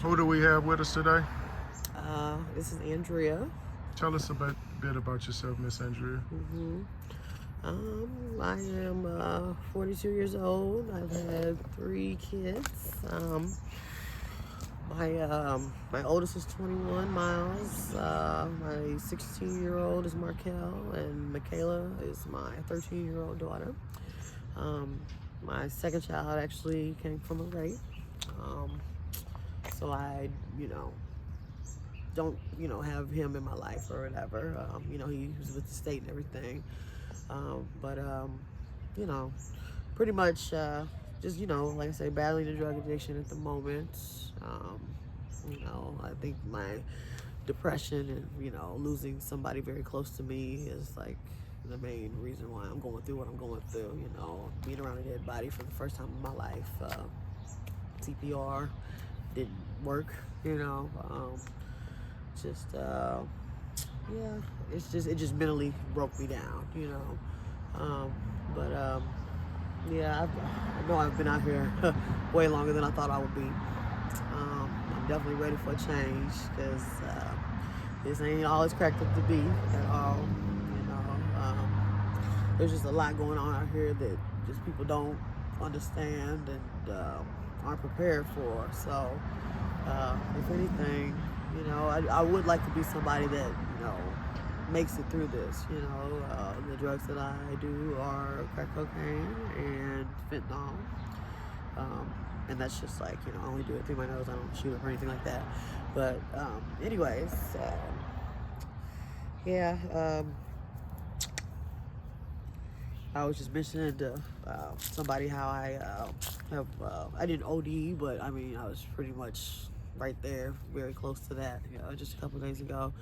Who do we have with us today? This is Andrea. Tell us a bit about yourself, Miss Andrea. I am 42 years old. I've had 3 kids. My oldest is 21, Miles. My 16-year-old is Markel, and Michaela is my 13-year-old daughter. My second child actually came from a rape. So I, don't, have him in my life or whatever. He was with the state and everything. But pretty much just, like I say, battling the drug addiction at the moment. I think my depression and, losing somebody very close to me is like the main reason why I'm going through what I'm going through. Being around a dead body for the first time in my life. CPR didn't work, just yeah, it just mentally broke me down, but yeah, I know I've been out here way longer than I thought I would be. I'm definitely ready for a change because this ain't all it's cracked up to be at all. There's just a lot going on out here that just people don't understand and aren't prepared for. So if anything, I would like to be somebody that, makes it through this. The drugs that I do are crack cocaine and fentanyl. And that's just like, I only do it through my nose. I don't shoot it or anything like that. But anyways, yeah, I was just mentioning to somebody how I didn't OD, but I mean, I was pretty much right there, very close to that, just a couple of days ago.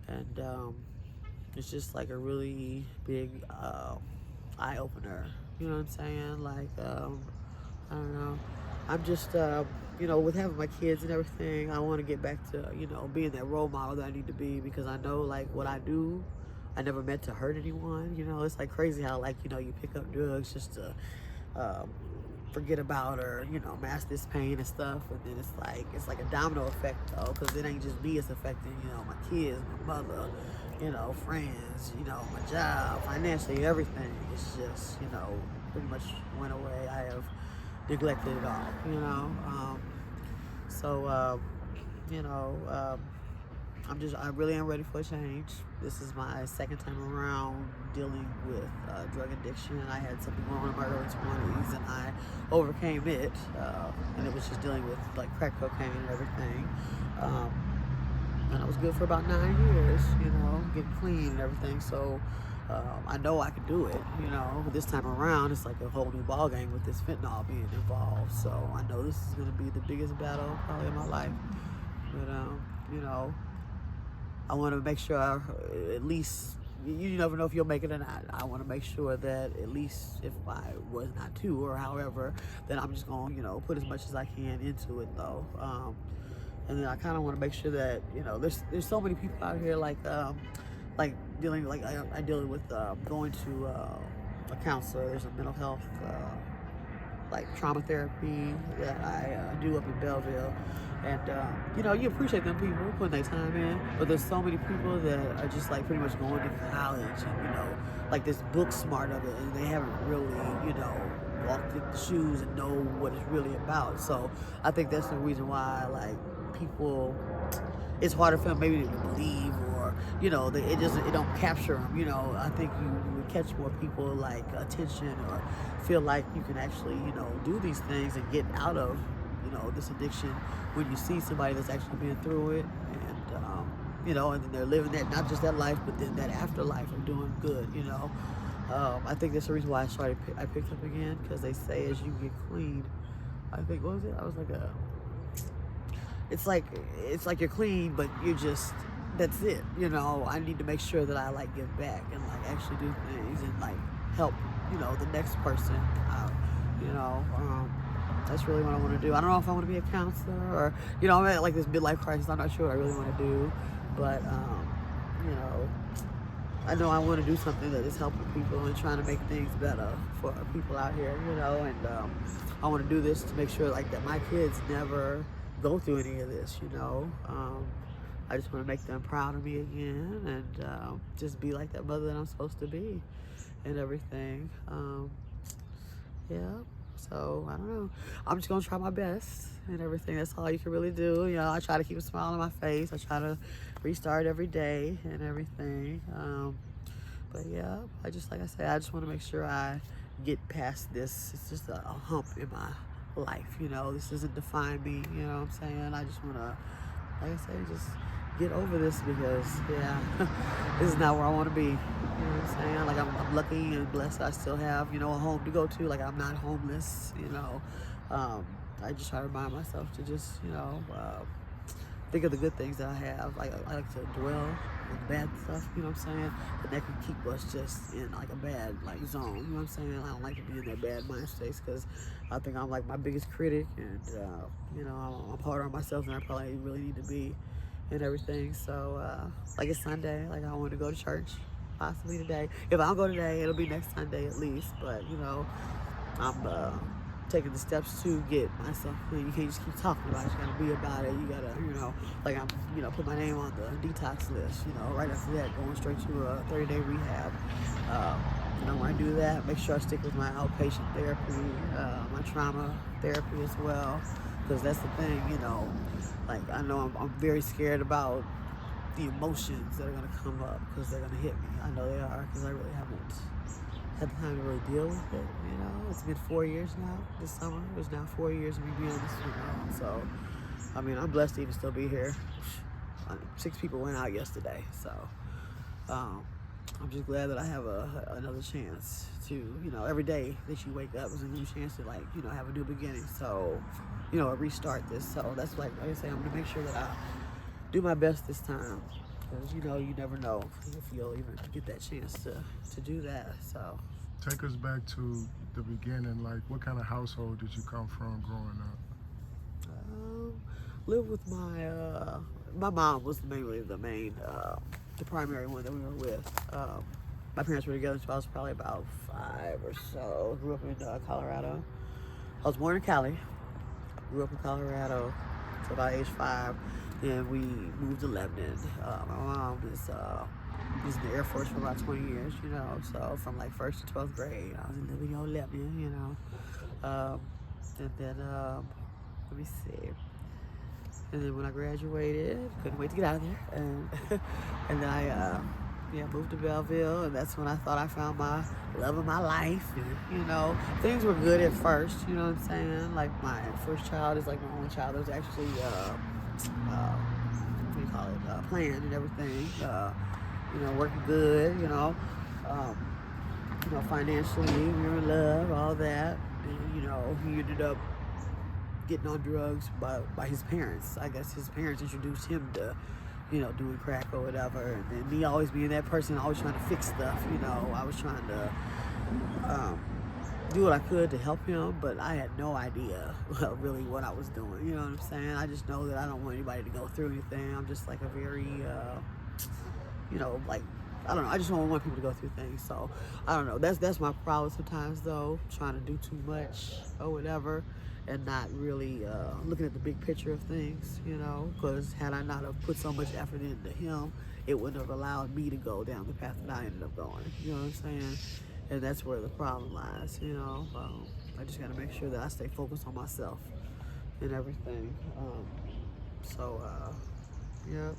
And it's just like a really big eye opener. You know what I'm saying? Like, I don't know. I'm just, with having my kids and everything, I want to get back to, being that role model that I need to be, because I know, like, what I do, I never meant to hurt anyone. It's like crazy how, like, you pick up drugs just to forget about or, mask this pain and stuff. And then it's like a domino effect, though, because it ain't just me, it's affecting, my kids, my mother, friends, my job, financially, everything. It's just, pretty much went away. I have neglected it all, so, I really am ready for a change. This is my second time around dealing with drug addiction. I had something going on in my early 20s and I overcame it. And it was just dealing with like crack cocaine and everything. And I was good for about 9 years, getting clean and everything. So I know I can do it, But this time around, it's like a whole new ball game with this fentanyl being involved. So I know this is going to be the biggest battle probably in my life. But, I want to make sure at least, you never know if you'll make it or not. I want to make sure that at least if I was not to or however, then I'm just going to, put as much as I can into it though. And then I kind of want to make sure that, there's so many people out here like dealing, like I deal with going to a counselor. There's a mental health like trauma therapy that I do up in Belleville. And, you appreciate them people putting their time in, but there's so many people that are just like pretty much going to college and, like this book smart of it, and they haven't really, walked in the shoes and know what it's really about. So I think that's the reason why, like, people, it's harder for them maybe to believe, or, it don't capture them, I think you would catch more people like attention or feel like you can actually, do these things and get out of, this addiction when you see somebody that's actually been through it, and and then they're living that, not just that life, but then that afterlife of doing good, I think that's the reason why I picked up again, because they say as you get clean, I think, what was it? I was like it's like you're clean, but you just, that's it, I need to make sure that I like give back and like actually do things and like help, the next person out, that's really what I want to do. I don't know if I want to be a counselor or, I'm at like this midlife crisis. I'm not sure what I really want to do, but, I know I want to do something that is helping people and trying to make things better for people out here, and I want to do this to make sure like that my kids never go through any of this, you know. I just want to make them proud of me again, and just be like that mother that I'm supposed to be and everything. Yeah. So I don't know. I'm just gonna try my best and everything. That's all you can really do. You know, I try to keep a smile on my face. I try to restart every day and everything. But yeah, I just, like I said, I just want to make sure I get past this. It's just a hump in my life. You know, this doesn't define me. You know what I'm saying? I just want to, like I say, just get over this because, yeah, this is not where I want to be. You know what I'm saying? Like, I'm lucky and blessed I still have, you know, a home to go to. Like, I'm not homeless, you know. I just try to remind myself to just, you know, think of the good things that I have. Like, I like to dwell on the bad stuff, you know what I'm saying? And that can keep us just in like a bad like zone, you know what I'm saying? I don't like to be in that bad mind space because I think I'm like my biggest critic, and you know, I'm harder on myself than I probably really need to be and everything. So like it's Sunday, like I want to go to church possibly today. If I don't go today, it'll be next Sunday at least. But you know, I'm taking the steps to get myself. You can't just keep talking about it. You gotta be about it. You gotta, you know, like I'm, you know, put my name on the detox list. You know, right after that, going straight to a 30-day rehab. You know, when I do that, make sure I stick with my outpatient therapy, my trauma therapy as well, because that's the thing. You know, like I know I'm very scared about the emotions that are gonna come up because they're gonna hit me. I know they are because I really haven't had the time to really deal with it, you know. It's been 4 years now. This summer it was now 4 years of me being on this funeral. So, I mean, I'm blessed to even still be here. 6 people went out yesterday, so I'm just glad that I have another chance to, you know, every day that you wake up is a new chance to, like, you know, have a new beginning. So, you know, restart this. So that's like I say, I'm gonna make sure that I do my best this time. Because, you know, you never know if you'll even get that chance to do that. So, Take us back to the beginning. Like, what kind of household did you come from growing up? um, live with my mom was mainly the primary one that we were with. My parents were together until I was probably about 5 or so. Grew up in Colorado. I was born in Cali. Grew up in Colorado until about age 5. Then we moved to Lebanon. My mom was in the Air Force for about 20 years, you know. So from like 1st to 12th grade, I was in Lebanon, you know. And then let me see. And then when I graduated, couldn't wait to get out of there. And and then I moved to Belleville, and that's when I thought I found my love of my life. And, you know, things were good at first, you know what I'm saying? Like my first child is like my only child. It was actually what do you call it? Planned and everything. You know, working good, you know, financially, we were in love, all that. And, you know, he ended up getting on drugs by his parents. I guess his parents introduced him to, you know, doing crack or whatever. And then me always being that person, always trying to fix stuff, you know. I was trying to do what I could to help him, but I had no idea really what I was doing. You know what I'm saying? I just know that I don't want anybody to go through anything. I'm just like a very, you know, like, I don't know. I just don't want people to go through things. So I don't know. That's my problem sometimes, though, trying to do too much or whatever, and not really looking at the big picture of things. You know, because had I not have put so much effort into him, it wouldn't have allowed me to go down the path that I ended up going. You know what I'm saying? And that's where the problem lies. You know, I just got to make sure that I stay focused on myself and everything. Yeah.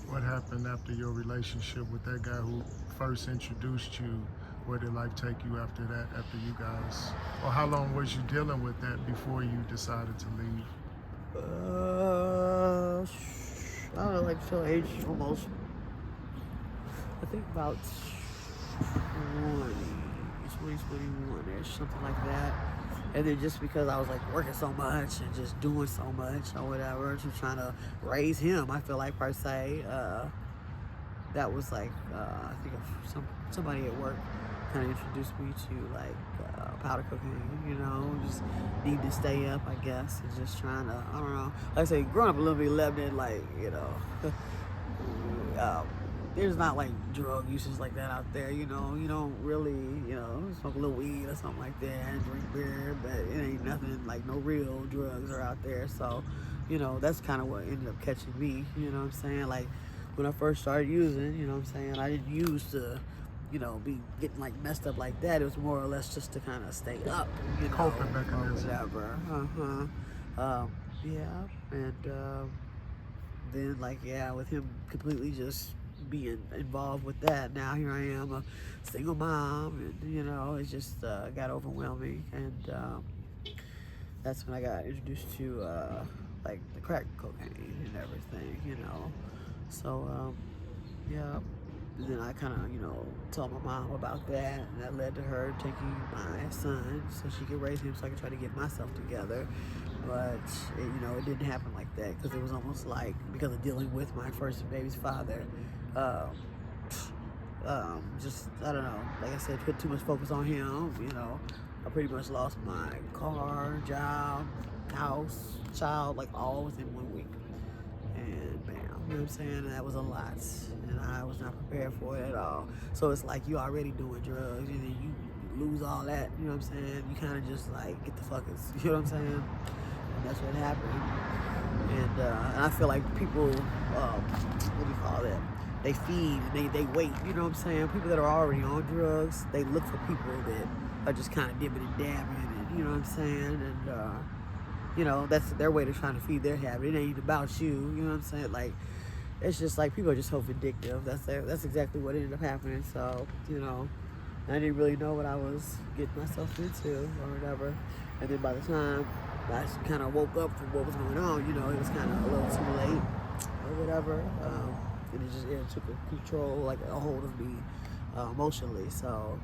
What happened after your relationship with that guy who first introduced you? Where did life take you after that, after you guys? Or how long was you dealing with that before you decided to leave? I don't know, like till age almost, I think about 2021-ish, something like that. And then just because I was like working so much and just doing so much or whatever, just trying to raise him, I feel like per se, that was like, I think of somebody at work kind of introduced me to like powder cooking, you know, just needing to stay up, I guess, and just trying to, I don't know, like I say, growing up a little bit Lebanon, like, you know, there's not like drug uses like that out there, you know. You don't really, you know, smoke a little weed or something like that and drink beer, but it ain't nothing like no real drugs are out there. So you know, that's kind of what ended up catching me. You know what I'm saying? Like when I first started using, you know what I'm saying? I didn't use to, you know, be getting like messed up like that. It was more or less just to kind of stay up, you know, Coping or mechanism. whatever. Yeah, and then like yeah, with him completely just being involved with that, now here I am, a single mom, and you know, it just got overwhelming, and that's when I got introduced to like the crack cocaine and everything, you know. So yeah. And then I kind of, you know, told my mom about that, and that led to her taking my son so she could raise him, so I could try to get myself together. But it, you know, it didn't happen like that because it was almost like because of dealing with my first baby's father. Um, just I don't know. Like I said, put too much focus on him. You know, I pretty much lost my car, job, house, child, like all within 1 week. And bam, you know what I'm saying? And that was a lot, and I was not prepared for it at all. So it's like you already doing drugs, and then you lose all that. You know what I'm saying? You kind of just like get the fuckers. You know what I'm saying? And that's what happened. And I feel like people, what do you call that? They feed and they wait. You know what I'm saying? People that are already on drugs, they look for people that are just kind of dipping and dabbing, and you know what I'm saying? And you know, that's their way to trying to feed their habit. It ain't about you. You know what I'm saying? Like, it's just like people are just so vindictive. That's exactly what ended up happening. So, you know, I didn't really know what I was getting myself into or whatever. And then by the time I kind of woke up from what was going on, you know, it was kind of a little too late or whatever. And it took a control, like a hold of me emotionally. So,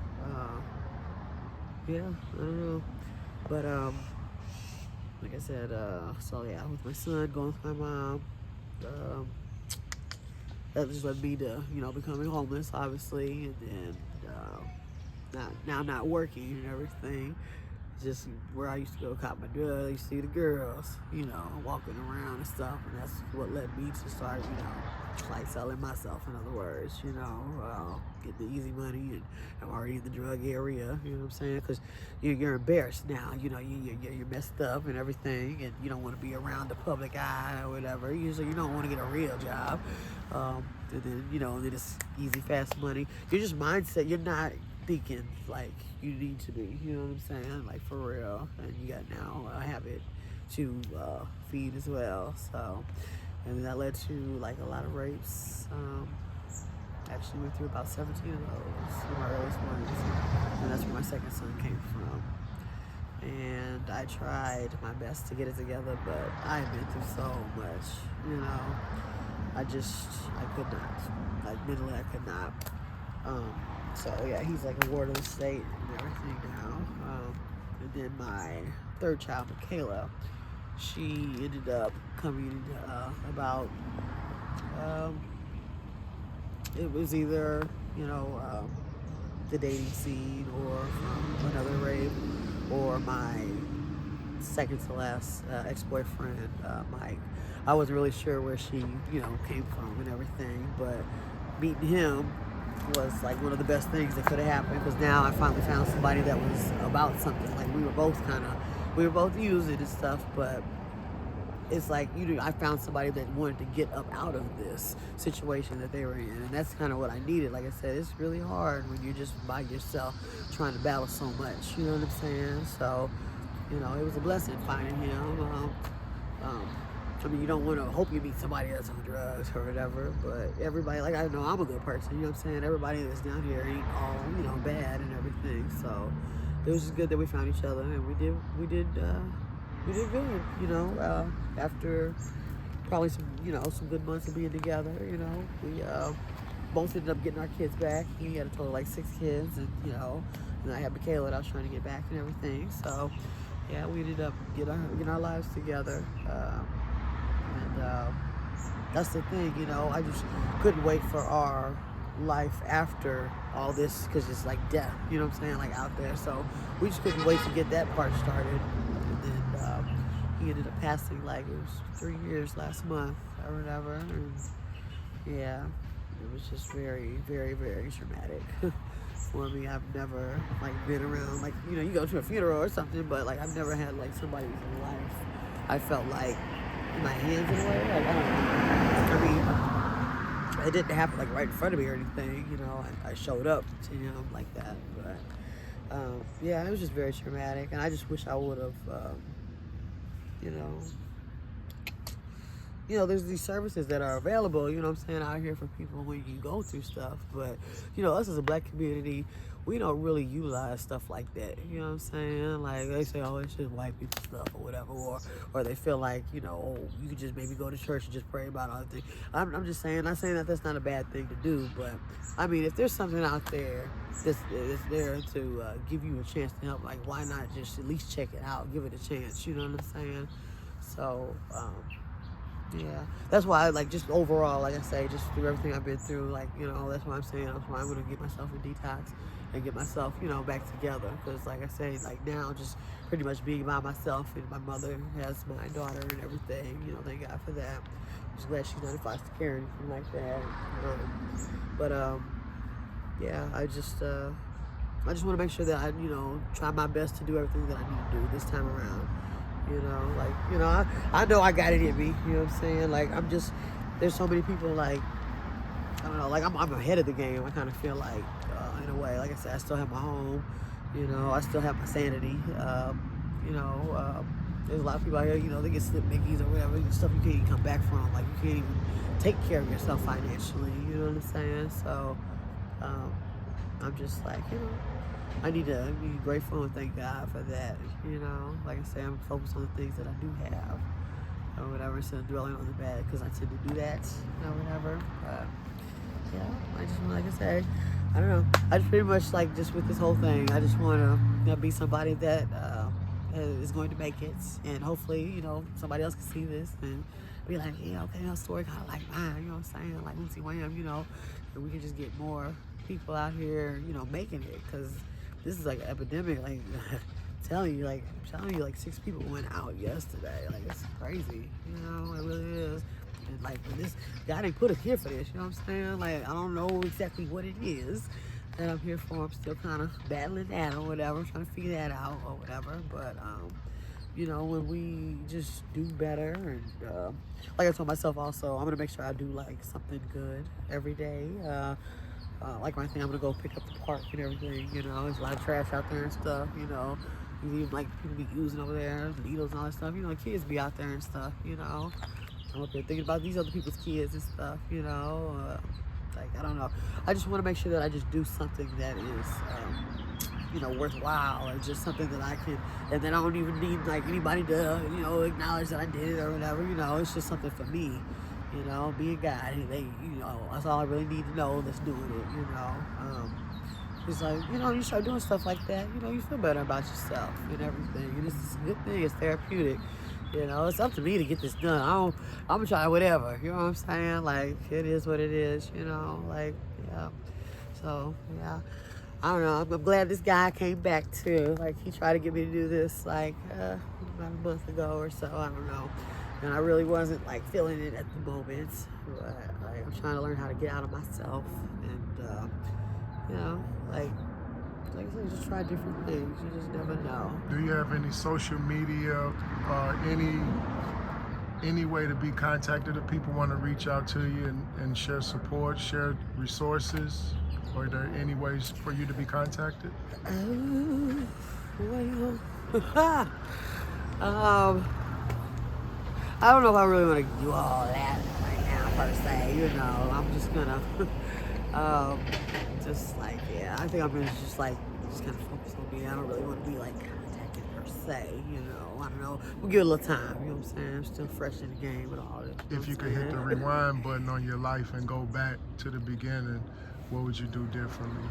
yeah, I don't know. But, like I said, so yeah, with my son, going with my mom, that just led me to, you know, becoming homeless, obviously, and then not working and everything. Just where I used to go cop my drugs, I used to see the girls, you know, walking around and stuff, and that's what led me to start, you know, like selling myself, in other words, you know, get the easy money, and I'm already in the drug area, you know what I'm saying, because you're embarrassed now, you know, you're messed up and everything, and you don't want to be around the public eye or whatever, usually you don't want to get a real job, and then, you know, then it's easy, fast money, you're just mindset, you're not thinking like you need to be, you know what I'm saying, like for real, and you got now a habit to feed as well, so, and then that led to like a lot of rapes, actually went through about 17 of those in my earliest ones, and that's where my second son came from, and I tried my best to get it together, but I've been through so much, you know, I could not, like mentally I could not, so yeah, he's like a ward of the state and everything now. And then my third child, Michaela, she ended up coming about. It was either, you know, the dating scene or from another rape, or my second to last ex-boyfriend, Mike. I wasn't really sure where she, you know, came from and everything, but meeting him was like one of the best things that could have happened, because now I finally found somebody that was about something. Like we were both using and stuff, but it's like, you know, I found somebody that wanted to get up out of this situation that they were in, and that's kind of what I needed. Like I said, it's really hard when you're just by yourself trying to battle so much, you know what I'm saying? So, you know, it was a blessing finding him. I mean, you don't want to hope you meet somebody that's on drugs or whatever, but everybody, like, I know I'm a good person, you know what I'm saying? Everybody that's down here ain't all, you know, bad and everything. So it was just good that we found each other, and we did good, you know, after probably some, you know, some good months of being together, you know, we both ended up getting our kids back. He had a total of like 6 kids, and, you know, and I had Michaela that I was trying to get back and everything. So yeah, we ended up getting our lives together. And that's the thing, you know, I just couldn't wait for our life after all this, because it's like death, you know what I'm saying, like out there. So we just couldn't wait to get that part started. And then he ended up passing, like, it was 3 years last month or whatever. And yeah, it was just very, very, very traumatic for me. I've never, like, been around, like, you know, you go to a funeral or something, but like I've never had like somebody's life I felt like in my hands in a way. Like, I don't know. I mean, it didn't happen like right in front of me or anything. You know, I showed up to him like that, but yeah, it was just very traumatic, and I just wish I would have, you know. You know, there's these services that are available, you know what I'm saying, out here for people when you go through stuff. But, you know, us as a black community, we don't really utilize stuff like that. You know what I'm saying? Like, they say, oh, it's just white people stuff or whatever. Or they feel like, you know, oh, you could just maybe go to church and just pray about all the things. I'm just saying, not saying that that's not a bad thing to do. But, I mean, if there's something out there that's there to give you a chance to help, like, why not just at least check it out, give it a chance, you know what I'm saying? So, yeah, that's why, like, just overall, like I say, just through everything I've been through, like, you know, that's why I'm saying, that's why I'm going to get myself a detox and get myself, you know, back together. Because, like I say, like, now, just pretty much being by myself, and my mother has my daughter and everything, you know, thank God for that. I'm just glad she's not in foster care or anything like that. But, yeah, I just want to make sure that I, you know, try my best to do everything that I need to do this time around. You know, like, you know, I know I got it in me, you know what I'm saying? Like, there's so many people, like, I don't know, like, I'm ahead of the game, I kind of feel like, in a way. Like I said, I still have my home, you know, I still have my sanity, you know, there's a lot of people out here, you know, they get slip mickeys or whatever, stuff you can't even come back from, like, you can't even take care of yourself financially, you know what I'm saying? So, I'm just like, you know, I need to be grateful and thank God for that, you know. Like I say, I'm focused on the things that I do have or whatever, instead of dwelling on the bad, because I tend to do that or whatever. But yeah, I just want, like I say, I don't know. I just pretty much, like, just with this whole thing, I just want to, you know, be somebody that is going to make it, and hopefully, you know, somebody else can see this and be like, yeah, okay, her story kind of like mine, you know what I'm saying? Like Lucy Wham, you know, and we can just get more people out here, you know, making it, because this is like an epidemic. Like, I'm telling you, like 6 people went out yesterday. Like, it's crazy, you know, it really is. And like, this God ain't put us here for this, you know what I'm saying? Like, I don't know exactly what it is that I'm here for. I'm still kind of battling that or whatever, trying to figure that out or whatever. But you know, when we just do better, and like I told myself also, I'm gonna make sure I do like something good every day. Like my thing, I'm gonna go pick up the park and everything, you know, there's a lot of trash out there and stuff, you know, even like people be using over there, needles and all that stuff, you know, kids be out there and stuff, you know, I'm up there thinking about these other people's kids and stuff, you know, like, I don't know, I just want to make sure that I just do something that is, you know, worthwhile, or just something that I can, and then I don't even need like anybody to, you know, acknowledge that I did it or whatever, you know, it's just something for me. You know, be a guy. You know, that's all I really need to know that's doing it, you know. It's like, you know, you start doing stuff like that, you know, you feel better about yourself and everything. And it's a good thing, it's therapeutic. You know, it's up to me to get this done. I'm gonna try whatever, you know what I'm saying? Like, it is what it is, you know, like, yeah. So, yeah. I don't know, I'm glad this guy came back too. Like, he tried to get me to do this, like, about a month ago or so, I don't know. And I really wasn't like feeling it at the moment, but like, I'm trying to learn how to get out of myself, and you know, like I said, just try different things. You just never know. Do you have any social media, any way to be contacted if people want to reach out to you and share support, share resources? Or are there any ways for you to be contacted? Well, I don't know if I really want to do all that right now, per se. You know, I'm just gonna, just like, yeah, I think I'm gonna just kind of focus on me. I don't really want to be like contacted per se. You know, I don't know. We'll give it a little time. You know what I'm saying? I'm still fresh in the game with all this. If you could hit the rewind button on your life and go back to the beginning, what would you do differently,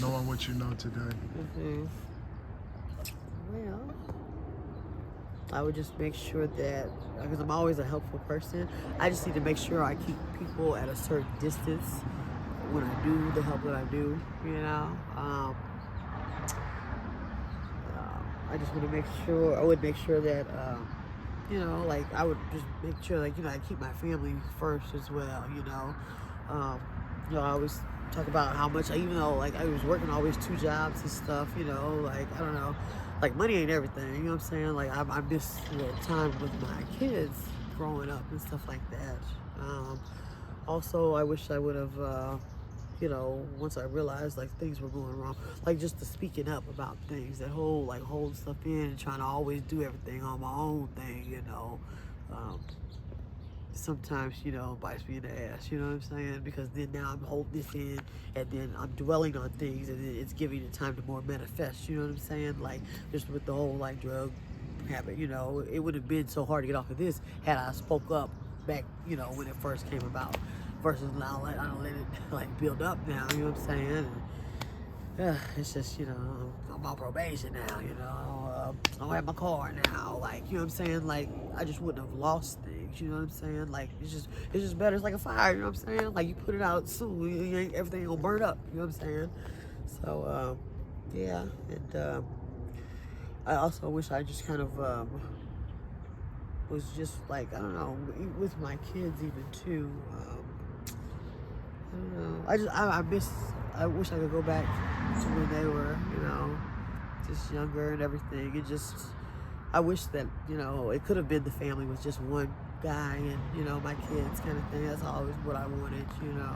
knowing what you know today? Well, I would just make sure that, because I'm always a helpful person, I just need to make sure I keep people at a certain distance when I do the help that I do, you know. I just want to make sure, I would make sure that, you know, like, I would just make sure, like, you know, I keep my family first as well, you know. You know, I always talk about how much, even though, like, I was working always 2 jobs and stuff, you know, like, I don't know, like money ain't everything. You know what I'm saying? Like I miss the time with my kids growing up and stuff like that. Also, I wish I would have, once I realized like things were going wrong, like just the speaking up about things, that whole like holding stuff in and trying to always do everything on my own thing, um, sometimes, bites me in the ass, you know what I'm saying? Because then now I'm holding this in and then I'm dwelling on things and then it's giving it time to more manifest, you know what I'm saying? Like just with the whole like drug habit, it would have been so hard to get off of this had I spoke up back, when it first came about versus now I don't let it like build up now, you know what I'm saying? And, it's just, I'm on probation now, I don't have my car now, like, you know what I'm saying? Like, I just wouldn't have lost things, you know what I'm saying? Like, it's just better. It's like a fire, you know what I'm saying? Like, you put it out soon, everything will burn up, you know what I'm saying? So, yeah, and I also wish I just kind of was just like, I don't know, with my kids even too. I don't know. I wish I could go back to when they were, just younger and everything. I wish that, it could have been the family with just one guy and, my kids kind of thing. That's always what I wanted, yeah.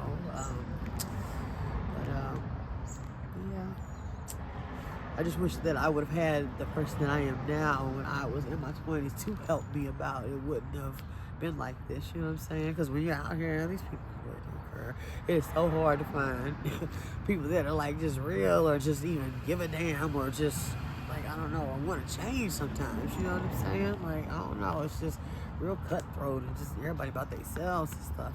I just wish that I would have had the person that I am now when I was in my 20s to help me about it. It wouldn't have been like this, you know what I'm saying? Because when you're out here, these people really don't care. It is so hard to find people that are like just real or just even give a damn or just like, I don't know, or want to change sometimes, you know what I'm saying? Like, I don't know, it's just real cutthroat and just everybody about themselves and stuff,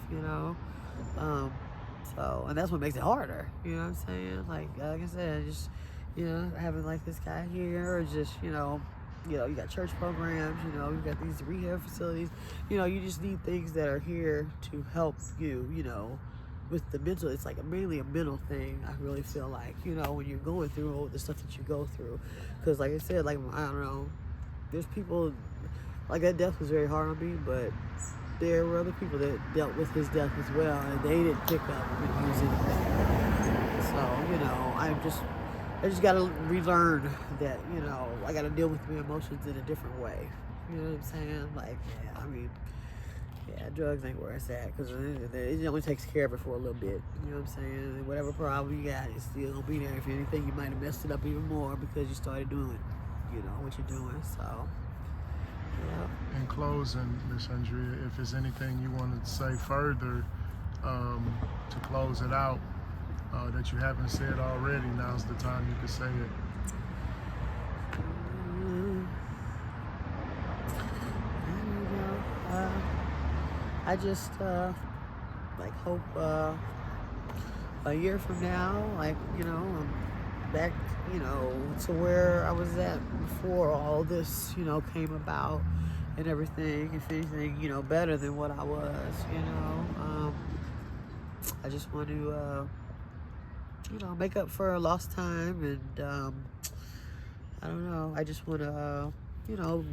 and that's what makes it harder, you know what I'm saying? Like I said, just, having like this guy here or just, you got church programs, you got these rehab facilities, you just need things that are here to help you, with the mental. It's like mainly a mental thing, I really feel like, when you're going through all the stuff that you go through. Because like I said, like, I don't know, there's people, like that death was very hard on me, but there were other people that dealt with his death as well, and they didn't pick up when he was in there. So, I just gotta relearn that, I gotta deal with my emotions in a different way. You know what I'm saying? Like, drugs ain't where it's at, because it only takes care of it for a little bit. You know what I'm saying? And whatever problem you got, it's still gonna be there. If anything, you might have messed it up even more because you started doing, what you're doing. So, yeah. In closing, Miss Andrea, if there's anything you wanted to say further to close it out that you haven't said already, now's the time you can say it. I just hope a year from now, like, I'm back, to where I was at before all this, came about and everything. If anything, better than what I was, I just want to, make up for lost time, and I don't know. I just want to,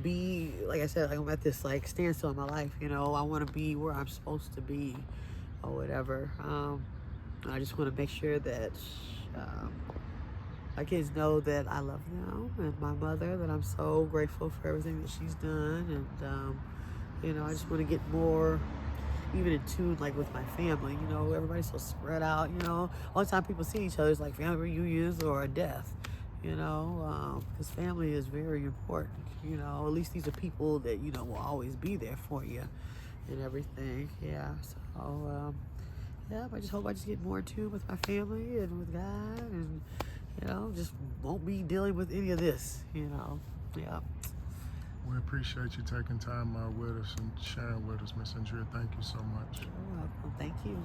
be, like I said, like I'm at this like standstill in my life. I want to be where I'm supposed to be, or whatever. I just want to make sure that my kids know that I love them, and my mother, that I'm so grateful for everything that she's done, and I just want to get more even in tune, like with my family. Everybody's so spread out. Only time people see each other is like family reunions or a death. Because family is very important. At least these are people that will always be there for you and everything. Yeah. So I just hope I just get more in tune with my family and with God, and just won't be dealing with any of this. Yeah. We appreciate you taking time out with us and sharing with us, Miss Andrea. Thank you so much. You're welcome. Thank you.